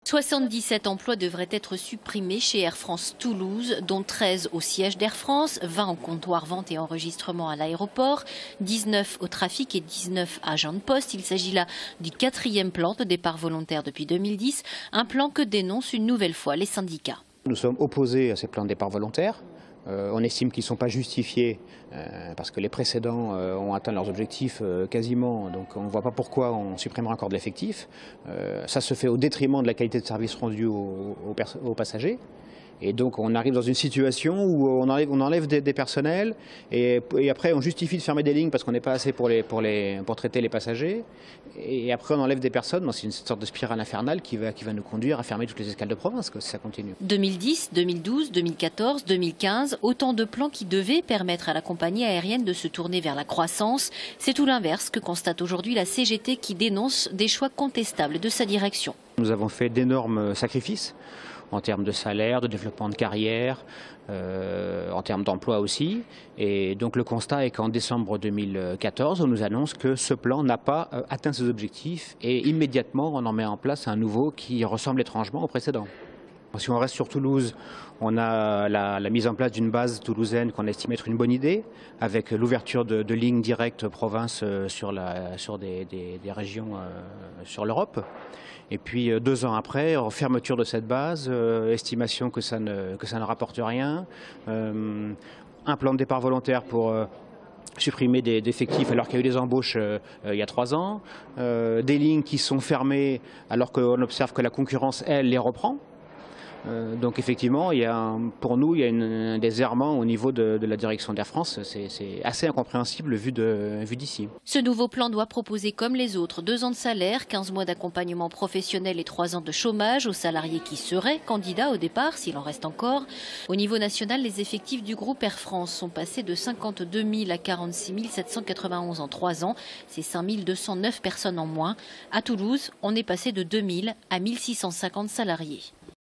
77 emplois devraient être supprimés chez Air France Toulouse, dont 13 au siège d'Air France, 20 au comptoir vente et enregistrement à l'aéroport, 19 au trafic et 19 agents de poste. Il s'agit là du 4e plan de départ volontaire depuis 2010, un plan que dénoncent une nouvelle fois les syndicats. Nous sommes opposés à ces plans de départ volontaires. On estime qu'ils ne sont pas justifiés parce que les précédents ont atteint leurs objectifs quasiment, donc on ne voit pas pourquoi on supprimerait encore de l'effectif. Ça se fait au détriment de la qualité de service rendu aux passagers. Et donc on arrive dans une situation où on enlève des personnels et après on justifie de fermer des lignes parce qu'on n'est pas assez pour traiter les passagers. Et après on enlève des personnes, c'est une sorte de spirale infernale qui va nous conduire à fermer toutes les escales de province si ça continue. 2010, 2012, 2014, 2015, autant de plans qui devaient permettre à la compagnie aérienne de se tourner vers la croissance. C'est tout l'inverse que constate aujourd'hui la CGT qui dénonce des choix contestables de sa direction. Nous avons fait d'énormes sacrifices en termes de salaire, de développement de carrière, en termes d'emploi aussi. Et donc le constat est qu'en décembre 2014, on nous annonce que ce plan n'a pas atteint ses objectifs et immédiatement on en met en place un nouveau qui ressemble étrangement au précédent. Si on reste sur Toulouse, on a la mise en place d'une base toulousaine qu'on estime être une bonne idée, avec l'ouverture de lignes directes province sur des régions sur l'Europe. Et puis 2 ans après, fermeture de cette base, estimation que ça ne rapporte rien, un plan de départ volontaire pour supprimer des effectifs alors qu'il y a eu des embauches il y a 3 ans, des lignes qui sont fermées alors qu'on observe que la concurrence, elle, les reprend. Donc effectivement, pour nous, il y a un déserrement au niveau de la direction d'Air France. C'est assez incompréhensible vu d'ici. Ce nouveau plan doit proposer comme les autres 2 ans de salaire, 15 mois d'accompagnement professionnel et 3 ans de chômage aux salariés qui seraient candidats au départ, s'il en reste encore. Au niveau national, les effectifs du groupe Air France sont passés de 52 000 à 46 791 en 3 ans. C'est 5 209 personnes en moins. À Toulouse, on est passé de 2 000 à 1 650 salariés.